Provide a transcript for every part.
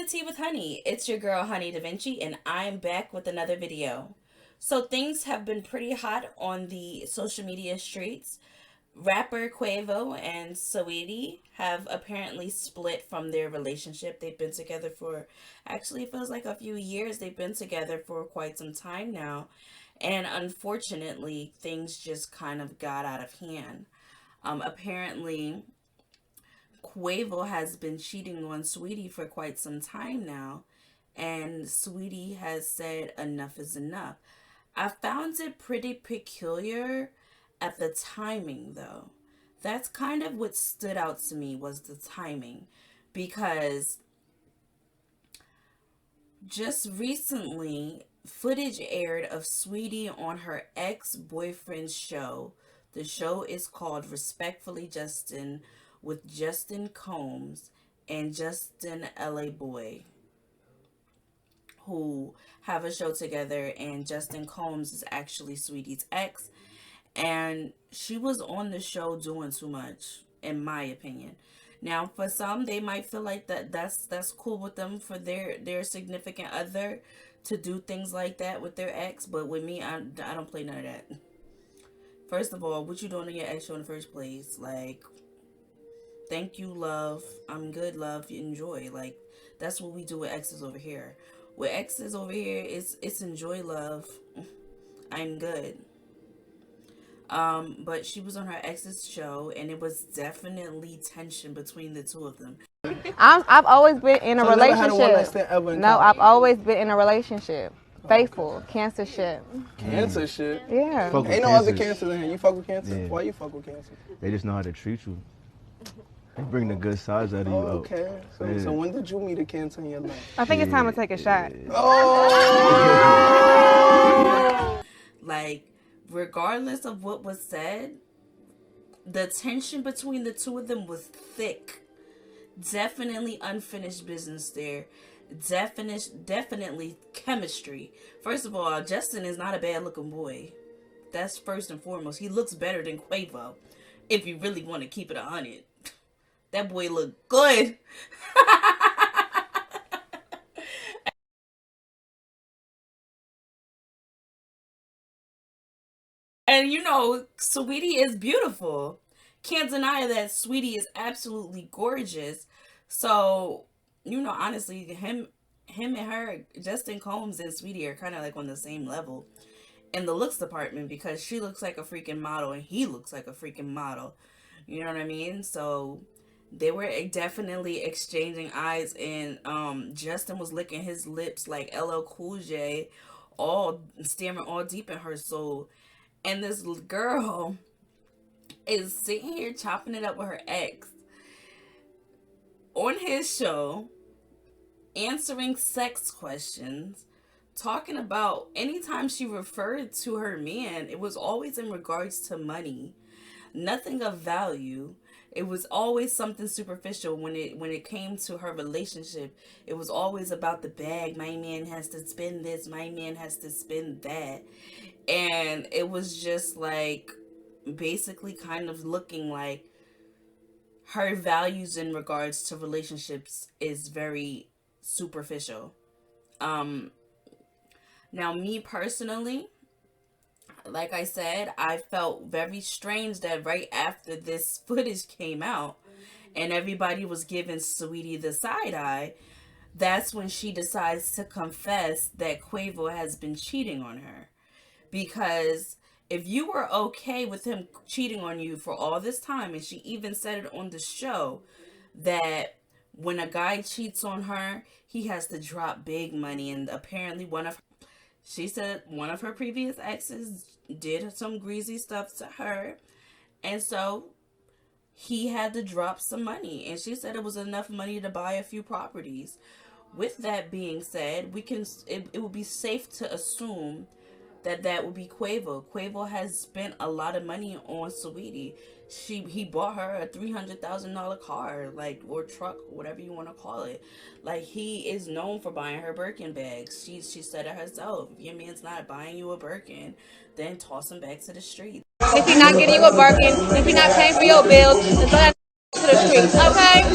Tea with Honey. It's your girl, Honey Davinci, and I'm back with another video. So things have been pretty hot on the social media streets. Rapper Quavo and Saweetie have apparently split from their relationship. They've been together for, actually it feels like a few years. They've been together for quite some time now. And unfortunately, things just kind of got out of hand. Apparently, Quavo has been cheating on Saweetie for quite some time now, and Saweetie has said enough is enough. I found it pretty peculiar at the timing, though. That's kind of what stood out to me, was the timing, because just recently footage aired of Saweetie on her ex-boyfriend's show. The show is called Respectfully Justin, with Justin Combs and Justin LA Boy, who have a show together, and Justin Combs is actually Saweetie's ex, and she was on the show doing too much, in my opinion. Now, for some, they might feel like that's cool with them, for their significant other to do things like that with their ex, but with me, I don't play none of that. First of all, what you doing in your ex show in the first place? Like, thank you, love. I'm good, love. You enjoy. Like, that's what we do with exes over here. With exes over here, it's enjoy, love. I'm good. But she was on her ex's show, and it was definitely tension between the two of them. I've always been in a relationship. No, I've always been in a relationship. Faithful, cancer shit. Cancer shit? Yeah. Ain't no other cancers in here. You fuck with cancer? Yeah. Why you fuck with cancer? They just know how to treat you. They bring the good sides out of you. Okay. So when did you meet a cancer in your life? I think it's time to take a shot. Oh! Like, regardless of what was said, the tension between the two of them was thick. Definitely unfinished business there. Definitely chemistry. First of all, Justin is not a bad looking boy. That's first and foremost. He looks better than Quavo, if you really want to keep it 100. That boy look good. And you know, Saweetie is beautiful. Can't deny that Saweetie is absolutely gorgeous. So, you know, honestly, him and her, Justin Combs and Saweetie, are kind of like on the same level in the looks department, because she looks like a freaking model and he looks like a freaking model. You know what I mean? So they were definitely exchanging eyes, and Justin was licking his lips like LL Cool J, all staring all deep in her soul. And this girl is sitting here chopping it up with her ex on his show, answering sex questions, talking about, anytime she referred to her man, it was always in regards to money, nothing of value. It was always something superficial. When it came to her relationship, it was always about the bag. My man has to spend this, my man has to spend that. And it was just like, basically kind of looking like her values in regards to relationships is very superficial. Now, me personally, like I said, I felt very strange that right after this footage came out and everybody was giving Saweetie the side eye, that's when she decides to confess that Quavo has been cheating on her. Because if you were okay with him cheating on you for all this time, and she even said it on the show, that when a guy cheats on her, he has to drop big money. And apparently she said one of her previous exes did some greasy stuff to her, and so he had to drop some money. And she said it was enough money to buy a few properties. With that being said, it would be safe to assume that would be Quavo. Quavo has spent a lot of money on Saweetie. He bought her a $300,000 car, like, or truck, whatever you want to call it. Like, he is known for buying her Birkin bags. She said it herself. If your man's not buying you a Birkin, then toss him back to the street. If he's not getting you a Birkin, if he's not paying for your bills, then throw that to the streets, okay?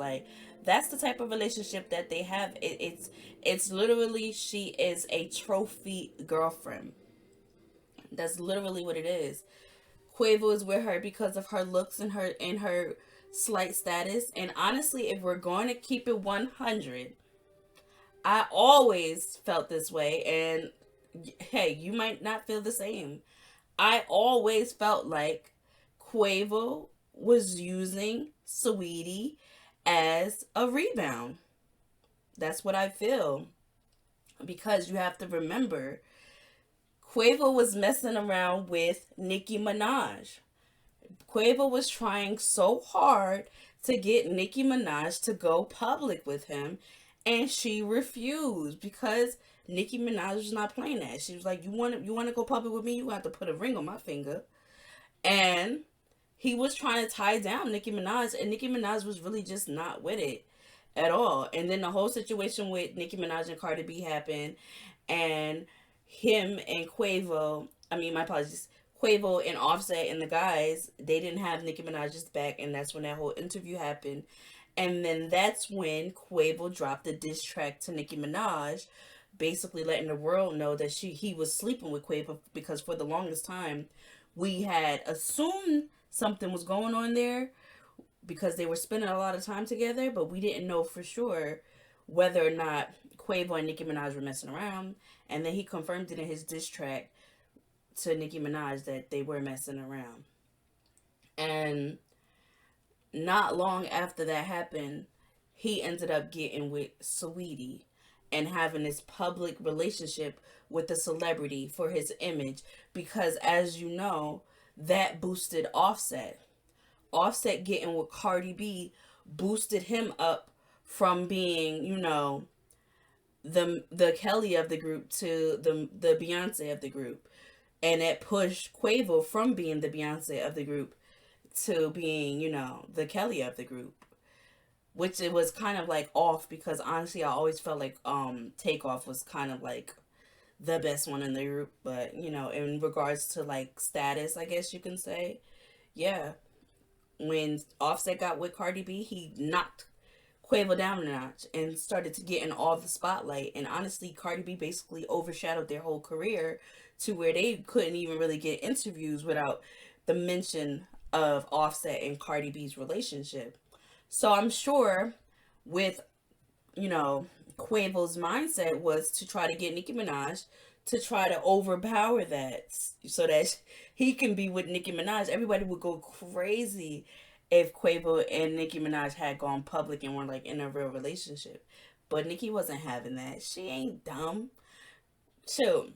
Like, that's the type of relationship that they have. It's literally, she is a trophy girlfriend. That's literally what it is. Quavo is with her because of her looks and her slight status. And honestly, if we're going to keep it 100, I always felt this way. And hey, you might not feel the same. I always felt like Quavo was using Saweetie as a rebound. That's what I feel. Because you have to remember, Quavo was messing around with Nicki Minaj. Quavo was trying so hard to get Nicki Minaj to go public with him, and she refused because Nicki Minaj was not playing that. She was like, "You want to go public with me? You have to put a ring on my finger." And he was trying to tie down Nicki Minaj, and Nicki Minaj was really just not with it at all. And then the whole situation with Nicki Minaj and Cardi B happened, and him and Quavo, I mean, my apologies, Quavo and Offset and the guys, they didn't have Nicki Minaj's back, and that's when that whole interview happened. And then that's when Quavo dropped the diss track to Nicki Minaj, basically letting the world know that he was sleeping with Quavo, because for the longest time we had assumed something was going on there because they were spending a lot of time together, but we didn't know for sure whether or not Quavo and Nicki Minaj were messing around. And then he confirmed it in his diss track to Nicki Minaj that they were messing around. And not long after that happened, he ended up getting with Saweetie and having this public relationship with a celebrity for his image, because as you know, that boosted Offset. Offset getting with Cardi B boosted him up from being, you know, the Kelly of the group to the Beyonce of the group. And it pushed Quavo from being the Beyonce of the group to being, you know, the Kelly of the group. Which it was kind of like off, because honestly I always felt like Takeoff was kind of like the best one in the group. But, you know, in regards to like status, I guess you can say, yeah. When Offset got with Cardi B, he knocked Quavo down a notch and started to get in all the spotlight. And honestly, Cardi B basically overshadowed their whole career to where they couldn't even really get interviews without the mention of Offset and Cardi B's relationship. So I'm sure with, you know, Quavo's mindset was to try to get Nicki Minaj to try to overpower that so that he can be with Nicki Minaj. Everybody would go crazy if Quavo and Nicki Minaj had gone public and were like in a real relationship. But Nicki wasn't having that. She ain't dumb. Too.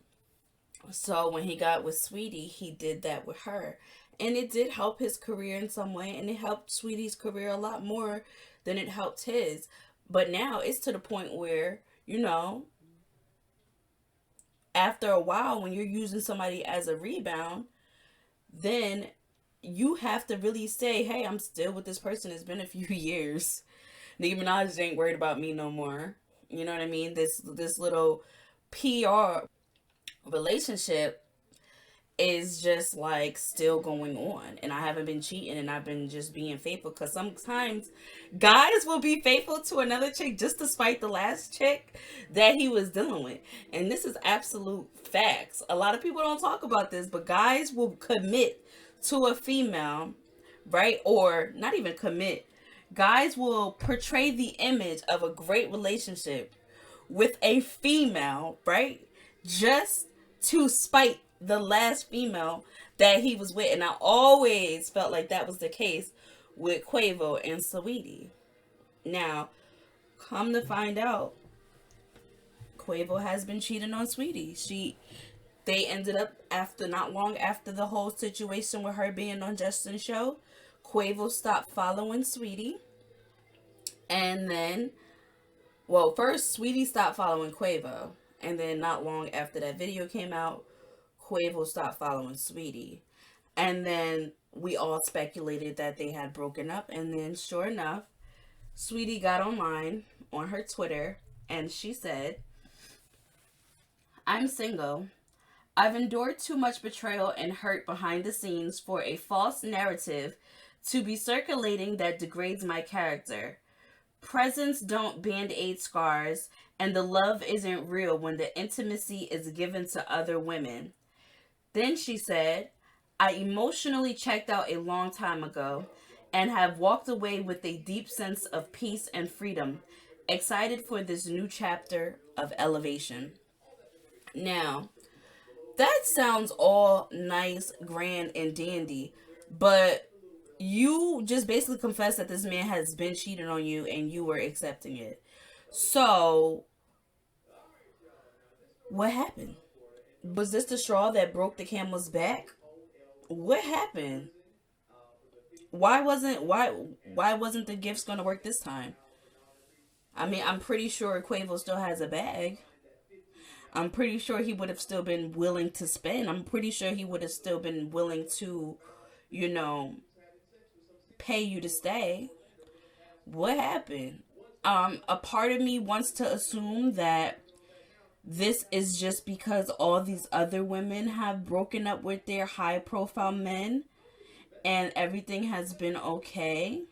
So when he got with Saweetie, he did that with her. And it did help his career in some way. And it helped Saweetie's career a lot more than it helped his. But now it's to the point where, you know, after a while, when you're using somebody as a rebound, then you have to really say, hey, I'm still with this person. It's been a few years. Nicki Minaj ain't worried about me no more. You know what I mean? This little PR relationship is just like still going on, and I haven't been cheating, and I've been just being faithful, because sometimes guys will be faithful to another chick just despite the last chick that he was dealing with. And this is absolute facts. A lot of people don't talk about this, but guys will commit to a female, right? Or not even commit. Guys will portray the image of a great relationship with a female, right? Just to spite the last female that he was with. And I always felt like that was the case with Quavo and Saweetie. Now, come to find out, Quavo has been cheating on Saweetie. They ended up, after not long after the whole situation with her being on Justin's show, Quavo stopped following Saweetie. And then, well, first Saweetie stopped following Quavo. And then not long after that video came out, Quavo stopped following Saweetie. And then we all speculated that they had broken up. And then sure enough, Saweetie got online on her Twitter and she said, "I'm single. I've endured too much betrayal and hurt behind the scenes for a false narrative to be circulating that degrades my character. Presents don't band-aid scars, and the love isn't real when the intimacy is given to other women. Then she said, I emotionally checked out a long time ago and have walked away with a deep sense of peace and freedom, excited for this new chapter of elevation. Now, that sounds all nice, grand, and dandy, but you just basically confessed that this man has been cheating on you and you were accepting it. So, what happened? Was this the straw that broke the camel's back? What happened? Why wasn't the gifts gonna work this time? I mean, I'm pretty sure Quavo still has a bag. I'm pretty sure he would have still been willing to spend. I'm pretty sure he would have still been willing to, you know, pay you to stay. What happened? A part of me wants to assume that this is just because all these other women have broken up with their high profile men and everything has been okay.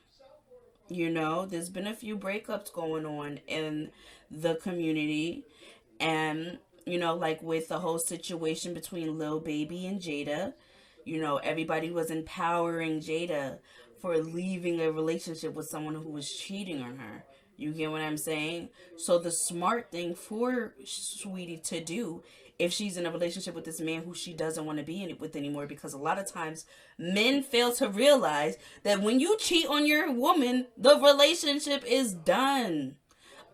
You know, there's been a few breakups going on in the community. And, you know, like with the whole situation between Lil Baby and Jada, you know, everybody was empowering Jada for leaving a relationship with someone who was cheating on her. You get what I'm saying? So the smart thing for Saweetie to do, if she's in a relationship with this man who she doesn't want to be in it with anymore, because a lot of times men fail to realize that when you cheat on your woman, the relationship is done.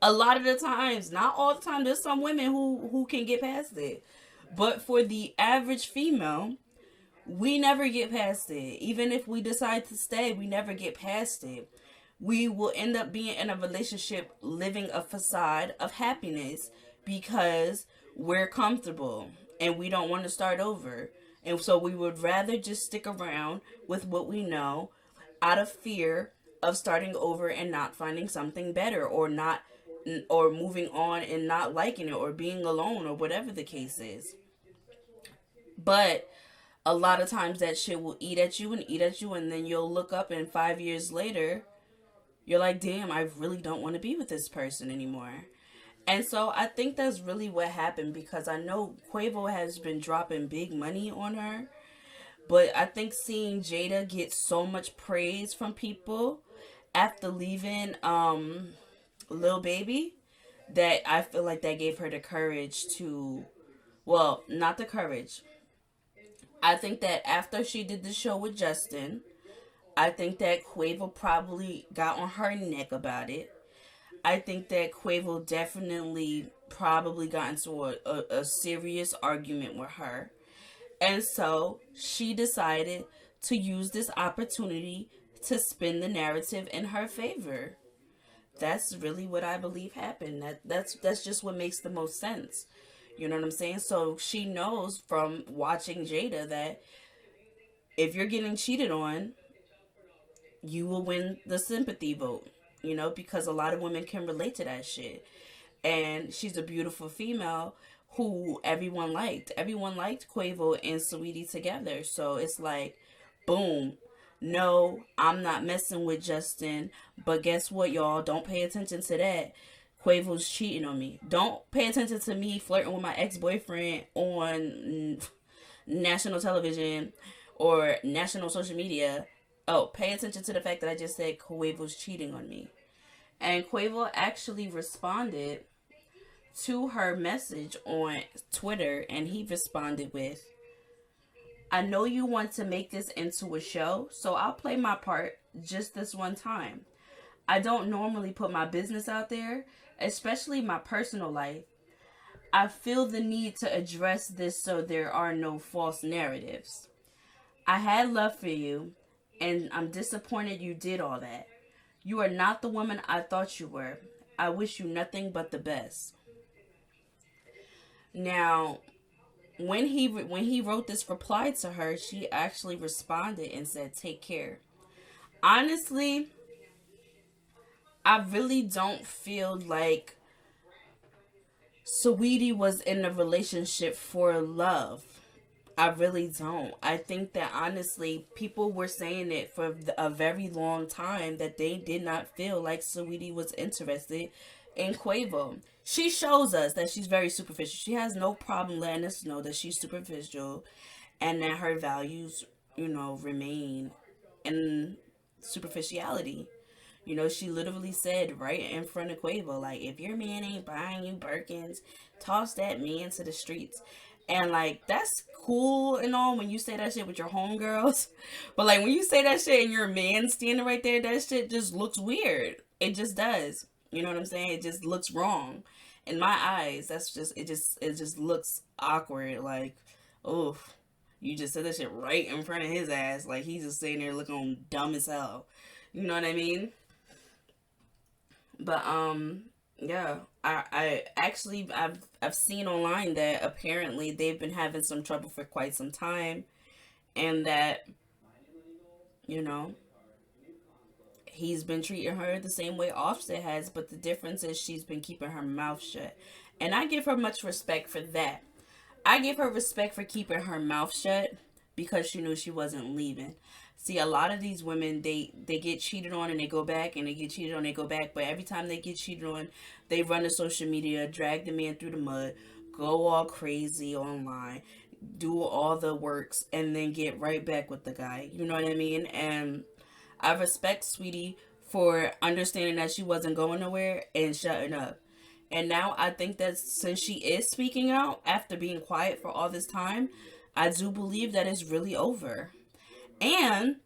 A lot of the times, not all the time, there's some women who can get past it. But for the average female, we never get past it. Even if we decide to stay, we never get past it. We will end up being in a relationship living a facade of happiness because we're comfortable and we don't want to start over. And so we would rather just stick around with what we know out of fear of starting over and not finding something better, or moving on and not liking it, or being alone, or whatever the case is. But a lot of times that shit will eat at you and eat at you, and then you'll look up and 5 years later you're like, damn, I really don't want to be with this person anymore. And so I think that's really what happened, because I know Quavo has been dropping big money on her, but I think seeing Jada get so much praise from people after leaving Lil Baby, that I feel like that gave her the courage to, well, not the courage. I think that after she did the show with Justin, I think that Quavo probably got on her neck about it. I think that Quavo definitely probably got into a serious argument with her. And so she decided to use this opportunity to spin the narrative in her favor. That's really what I believe happened. That's just what makes the most sense. You know what I'm saying? So she knows from watching Jada that if you're getting cheated on, you will win the sympathy vote. You know, because a lot of women can relate to that shit. And she's a beautiful female who everyone liked. Everyone liked Quavo and Saweetie together. So it's like, boom. No, I'm not messing with Justin. But guess what, y'all? Don't pay attention to that. Quavo's cheating on me. Don't pay attention to me flirting with my ex-boyfriend on national television or national social media. Oh, pay attention to the fact that I just said Quavo's cheating on me. And Quavo actually responded to her message on Twitter, and he responded with, I know you want to make this into a show, so I'll play my part just this one time. I don't normally put my business out there, especially my personal life. I feel the need to address this so there are no false narratives. I had love for you, and I'm disappointed you did all that. You are not the woman I thought you were. I wish you nothing but the best. Now, when he wrote this reply to her, she actually responded and said, take care. Honestly, I really don't feel like Saweetie was in a relationship for love. I really don't. I think that honestly, people were saying it for a very long time that they did not feel like Saweetie was interested in Quavo. She shows us that she's very superficial. She has no problem letting us know that she's superficial and that her values, remain in superficiality. She literally said right in front of Quavo, like, if your man ain't buying you Birkins, toss that man to the streets. And, like, that's cool and all when you say that shit with your homegirls. But, like, when you say that shit and your man standing right there, that shit just looks weird. It just does. You know what I'm saying? It just looks wrong. In my eyes, it just looks awkward. Like, oh, you just said that shit right in front of his ass. Like, he's just sitting there looking dumb as hell. You know what I mean? But yeah, I actually I've seen online that apparently they've been having some trouble for quite some time, and that you know he's been treating her the same way Offset has, but the difference is she's been keeping her mouth shut, and I give her much respect for that. I give her respect for keeping her mouth shut because she knew she wasn't leaving. See, a lot of these women, they get cheated on and they go back, and they get cheated on and they go back. But every time they get cheated on, they run to social media, drag the man through the mud, go all crazy online, do all the works, and then get right back with the guy. You know what I mean? And I respect Saweetie for understanding that she wasn't going nowhere and shutting up. And now I think that since she is speaking out after being quiet for all this time, I do believe that it's really over. And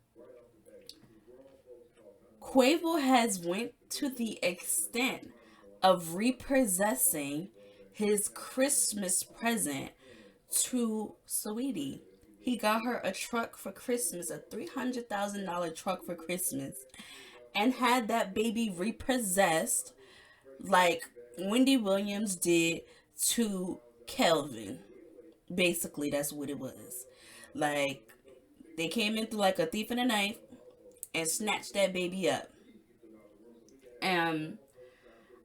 Quavo has went to the extent of repossessing his Christmas present to Saweetie. He got her a truck for Christmas, a $300,000 truck for Christmas, and had that baby repossessed like Wendy Williams did to Kelvin. Basically, that's what it was. Like, they came in through like a thief in the night and snatched that baby up. And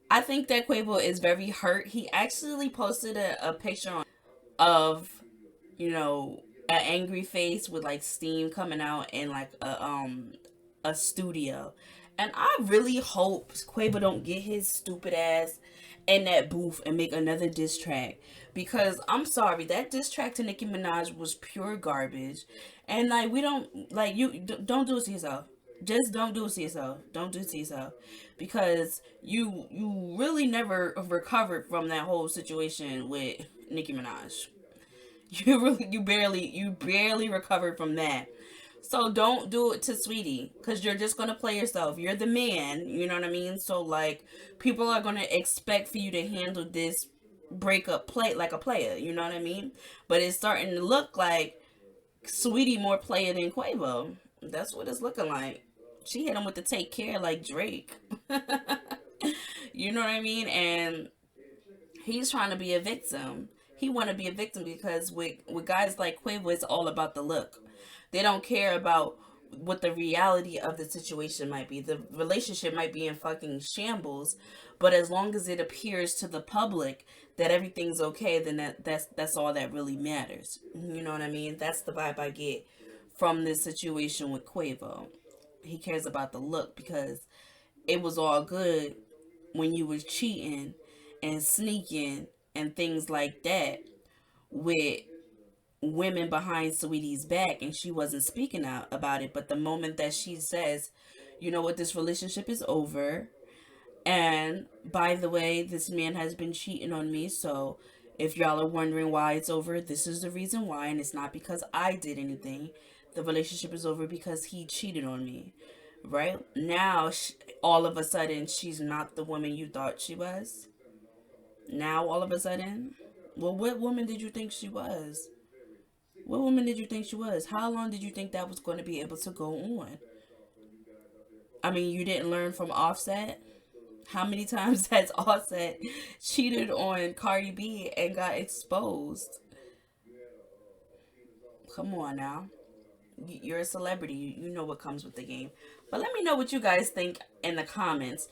I think that Quavo is very hurt. He actually posted a picture of, an angry face with like steam coming out in like a studio. And I really hope Quavo don't get his stupid ass in that booth and make another diss track, because I'm sorry, that diss track to Nicki Minaj was pure garbage. And like, we don't, like, don't do it to yourself. Just don't do it to yourself. Don't do it to yourself, because you really never recovered from that whole situation with Nicki Minaj. You barely recovered from that. So don't do it to Saweetie, because you're just going to play yourself. You're the man, you know what I mean? So, like, people are going to expect for you to handle this breakup play like a player, you know what I mean? But it's starting to look like Saweetie more player than Quavo. That's what it's looking like. She hit him with the take care like Drake. You know what I mean? And he's trying to be a victim. He want to be a victim because with guys like Quavo, it's all about the look. They don't care about what the reality of the situation might be. The relationship might be in fucking shambles, but as long as it appears to the public that everything's okay, then that's all that really matters. You know what I mean? That's the vibe I get from this situation with Quavo. He cares about the look because it was all good when you was cheating and sneaking and things like that with women behind Saweetie's back, and she wasn't speaking out about it. But the moment that she says, you know what, this relationship is over, and by the way, this man has been cheating on me, so if y'all are wondering why it's over, this is the reason why, and it's not because I did anything. The relationship is over because he cheated on me. Right now, all of a sudden, she's not the woman you thought she was. Now, all of a sudden, well, what woman did you think she was? What woman did you think she was? How long did you think that was going to be able to go on? I mean, you didn't learn from Offset? How many times has Offset cheated on Cardi B and got exposed? Come on now. You're a celebrity. You know what comes with the game. But let me know what you guys think in the comments.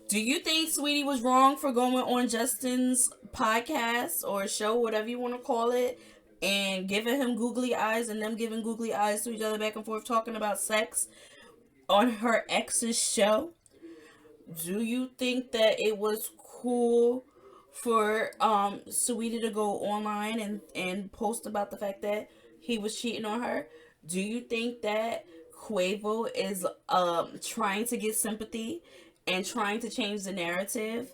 Do you think Saweetie was wrong for going on Justin's podcast or show, whatever you want to call it, and giving him googly eyes and them giving googly eyes to each other back and forth talking about sex on her ex's show? Do you think that it was cool for Saweetie to go online and post about the fact that he was cheating on her? Do you think that Quavo is trying to get sympathy and trying to change the narrative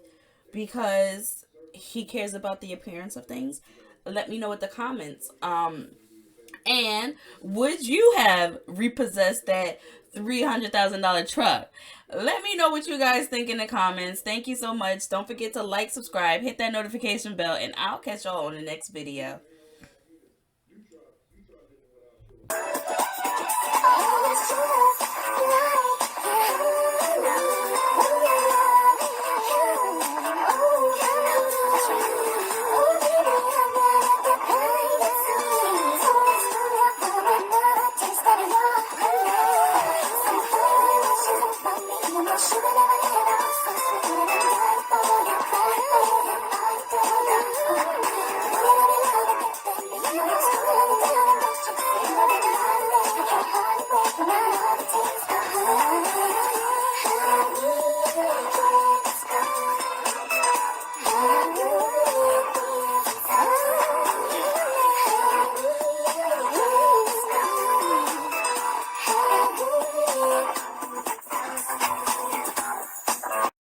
because he cares about the appearance of things? Let me know in the comments. And would you have repossessed that $300,000 truck? Let me know what you guys think in the comments. Thank you so much. Don't forget to like, subscribe, hit that notification bell, and I'll catch y'all on the next video.